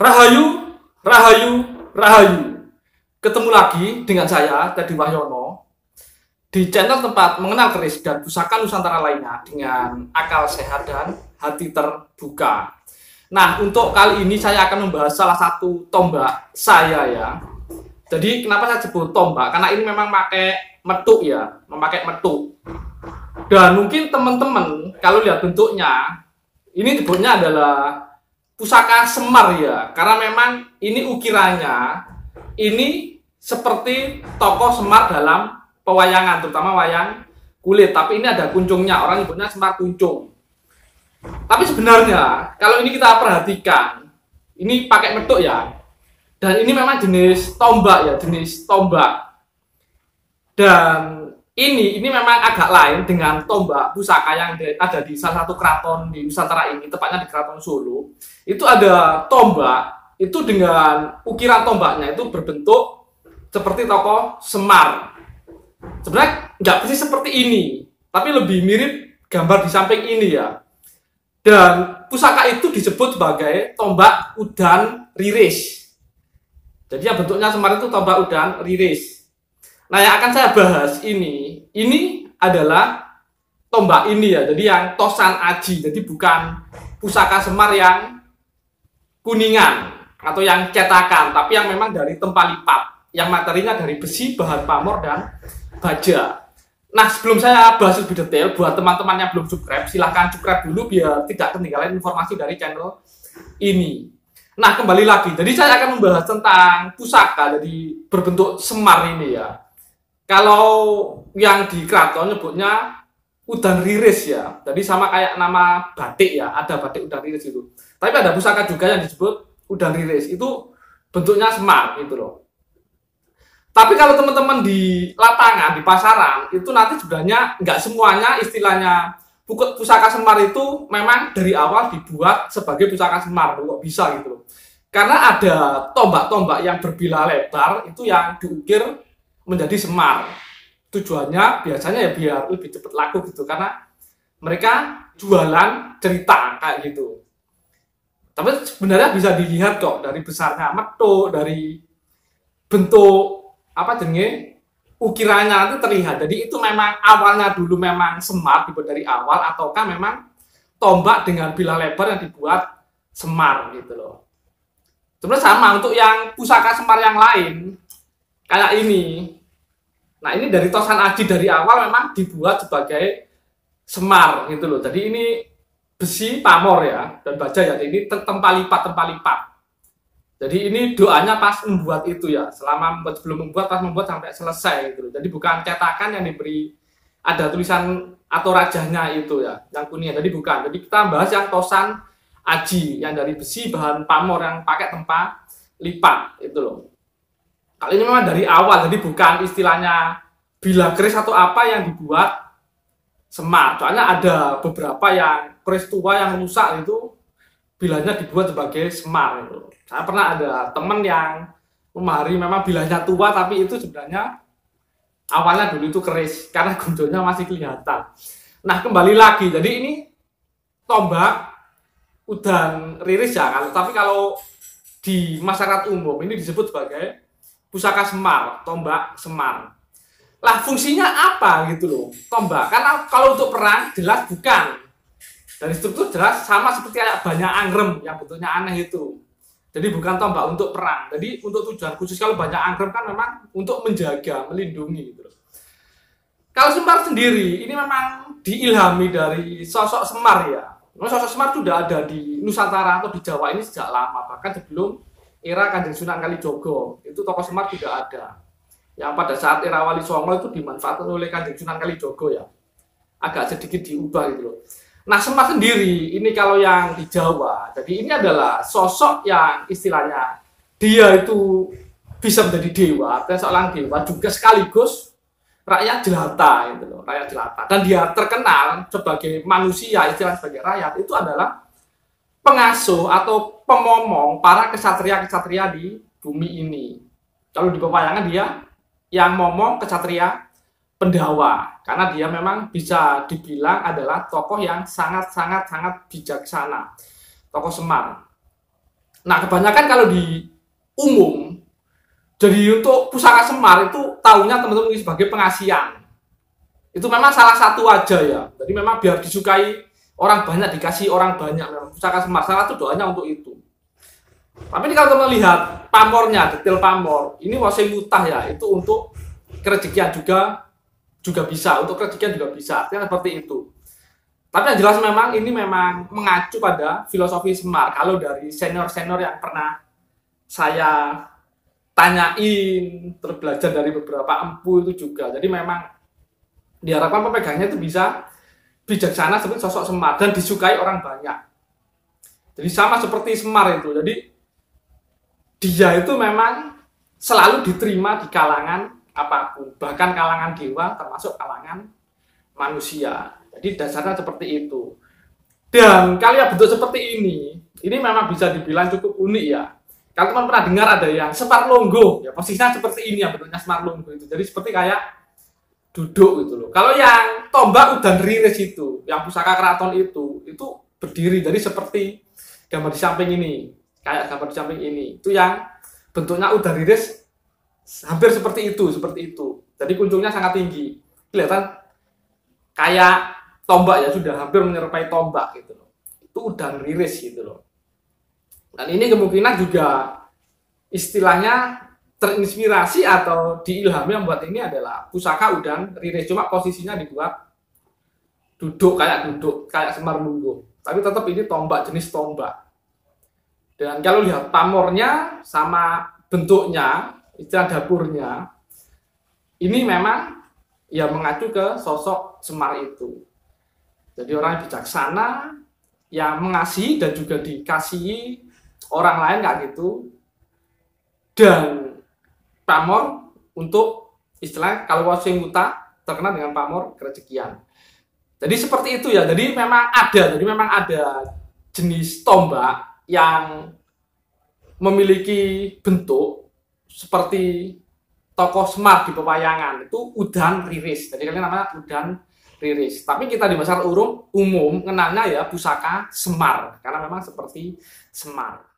Rahayu, Rahayu, Rahayu. Ketemu lagi dengan saya, Teddy Wahyono, di channel tempat mengenal keris dan pusaka Nusantara lainnya dengan akal sehat dan hati terbuka. Nah, untuk kali ini saya akan membahas salah satu tombak saya ya. Jadi kenapa saya sebut tombak? Karena ini memang pakai metuk ya, memakai metuk. Dan mungkin teman-teman kalau lihat bentuknya, ini bentuknya adalah pusaka Semar ya, karena memang ini ukirannya ini seperti tokoh Semar dalam pewayangan, terutama wayang kulit. Tapi ini ada kuncungnya, orang nyebutnya Semar kuncung. Tapi sebenarnya kalau ini kita perhatikan, ini pakai metuk ya, dan ini memang jenis tombak ya, jenis tombak. Dan ini memang agak lain dengan tombak pusaka yang ada di salah satu keraton di Nusantara ini, tepatnya di Keraton Solo. Itu ada tombak, itu dengan ukiran tombaknya itu berbentuk seperti tokoh Semar. Sebenarnya nggak persis seperti ini, tapi lebih mirip gambar di samping ini ya. Dan pusaka itu disebut sebagai tombak udan riris. Jadi yang bentuknya Semar itu tombak udan riris. Nah, yang akan saya bahas ini adalah tombak ini ya, jadi yang tosan aji, jadi bukan pusaka Semar yang kuningan atau yang cetakan, tapi yang memang dari tempalipat, yang materinya dari besi, bahan pamor, dan baja. Nah, sebelum saya bahas lebih detail, buat teman-teman yang belum subscribe, silahkan subscribe dulu biar tidak ketinggalan informasi dari channel ini. Nah, kembali lagi, jadi saya akan membahas tentang pusaka, jadi berbentuk Semar ini ya. Kalau yang di keraton nyebutnya udan riris ya, jadi sama kayak nama batik ya, ada batik udan riris itu. Tapi ada pusaka juga yang disebut udan riris, itu bentuknya Semar gitu loh. Tapi kalau teman-teman di lapangan, di pasaran, itu nanti sebenarnya nggak semuanya istilahnya pusaka Semar itu memang dari awal dibuat sebagai pusaka Semar, kok bisa gitu loh. Karena ada tombak-tombak yang berbilah lebar itu yang diukir menjadi Semar. Tujuannya biasanya ya biar lebih cepat laku gitu, karena mereka jualan cerita kayak gitu. Tapi sebenarnya bisa dilihat kok dari besarnya metuk, dari bentuk apa jenenge ukirannya itu terlihat. Jadi itu memang awalnya dulu memang Semar dibuat dari awal, ataukah memang tombak dengan bilah lebar yang dibuat Semar gitu loh. Sebenarnya sama untuk yang pusaka Semar yang lain kayak ini. Nah, ini dari tosan aji dari awal memang dibuat sebagai Semar gitu loh. Jadi ini besi pamor ya dan baja ya. Ini tempalipat. Jadi ini doanya pas membuat itu ya. Sebelum membuat, pas membuat sampai selesai gitu loh. Jadi bukan cetakan yang diberi ada tulisan atau rajahnya itu ya, yang kuning. Jadi bukan. Jadi kita bahas yang tosan aji yang dari besi bahan pamor yang pakai tempat lipat itu loh. Kali ini memang dari awal, jadi bukan istilahnya bilah keris atau apa yang dibuat Semar. Soalnya ada beberapa yang keris tua yang rusak itu bilahnya dibuat sebagai Semar. Gitu. Saya pernah ada teman yang memahami memang bilahnya tua, tapi itu sebenarnya awalnya dulu itu keris karena gunturnya masih kelihatan. Nah, kembali lagi, jadi ini tombak udan riris ya. Tapi kalau di masyarakat umum ini disebut sebagai pusaka Semar, tombak Semar. Lah, fungsinya apa gitu loh, tombak? Karena kalau untuk perang jelas bukan. Dari struktur jelas sama seperti kayak banyak anggrem yang bentuknya aneh itu. Jadi bukan tombak untuk perang. Jadi untuk tujuan khusus, kalau banyak anggrem kan memang untuk menjaga, melindungi gitu loh. Kalau Semar sendiri ini memang diilhami dari sosok Semar ya. Sosok Semar sudah ada di Nusantara atau di Jawa ini sejak lama, bahkan sebelum era Kanjeng Sunan Kalijogo. Itu tokoh Semar tidak ada. Yang pada saat era Wali Songo itu dimanfaatkan oleh Kanjeng Sunan Kalijogo ya. Agak sedikit diubah gitu loh. Nah, Semar sendiri ini kalau yang di Jawa, jadi ini adalah sosok yang istilahnya dia itu bisa menjadi dewa, dan seorang dewa juga sekaligus rakyat jelata gitu loh, rakyat jelata. Dan dia terkenal sebagai manusia, istilah sebagai rakyat itu adalah pengasuh atau pemomong para kesatria-kesatria di bumi ini. Kalau di pewayangan dia yang momong kesatria Pendawa, karena dia memang bisa dibilang adalah tokoh yang sangat bijaksana, tokoh Semar. Nah, kebanyakan kalau di umum, jadi untuk pusaka Semar itu tahunya teman-teman sebagai pengasian. Itu memang salah satu aja ya. Jadi memang biar disukai orang banyak, dikasih orang banyak. Memang pusaka Semar salah satu doanya untuk itu. Tapi ini kalau teman lihat pamornya, detail pamor, ini wasing mutah ya, itu untuk kerejekian juga bisa, untuk kerejekian juga bisa. Artinya seperti itu. Tapi yang jelas memang ini memang mengacu pada filosofi Semar. Kalau dari senior-senior yang pernah saya tanyain, terbelajar dari beberapa empu itu juga. Jadi memang diharapkan pemegangnya itu bisa bijaksana seperti sosok Semar dan disukai orang banyak. Jadi sama seperti Semar itu. Jadi dia itu memang selalu diterima di kalangan apapun, bahkan kalangan dewa termasuk kalangan manusia. Jadi dasarnya seperti itu. Dan kalau yang bentuk seperti ini memang bisa dibilang cukup unik ya. Kalau teman pernah dengar ada yang Semar Longgo, ya posisinya seperti ini ya bentuknya Semar Longgo itu. Jadi seperti kayak duduk gitu loh. Kalau yang tombak udan riris itu, yang pusaka keraton itu berdiri. Jadi seperti gambar di samping ini, kayak gambar di samping ini. Itu yang bentuknya udan riris hampir seperti itu. Jadi kunjungnya sangat tinggi. Kelihatan kayak tombak ya, sudah hampir menyerupai tombak gitu loh. Itu udan riris gitu loh. Dan ini kemungkinan juga istilahnya terinspirasi atau diilhami yang buat ini adalah pusaka udan riris. Cuma posisinya dibuat duduk kayak Semar Lungguh. Tapi tetap ini tombak, jenis tombak. Dan kalau lihat pamornya sama bentuknya, istilah dapurnya, ini memang ya mengacu ke sosok Semar itu. Jadi orang yang bijaksana, yang mengasihi dan juga dikasihi orang lain kayak gitu. Dan pamor untuk istilah kalau wasing muta terkenal dengan pamor kerejekian. Jadi seperti itu ya. Jadi memang ada jenis tombak yang memiliki bentuk seperti tokoh Semar di pewayangan itu udan riris. Jadi kalian namanya udan riris. Tapi kita di masyarakat umum kenalnya ya pusaka Semar karena memang seperti Semar.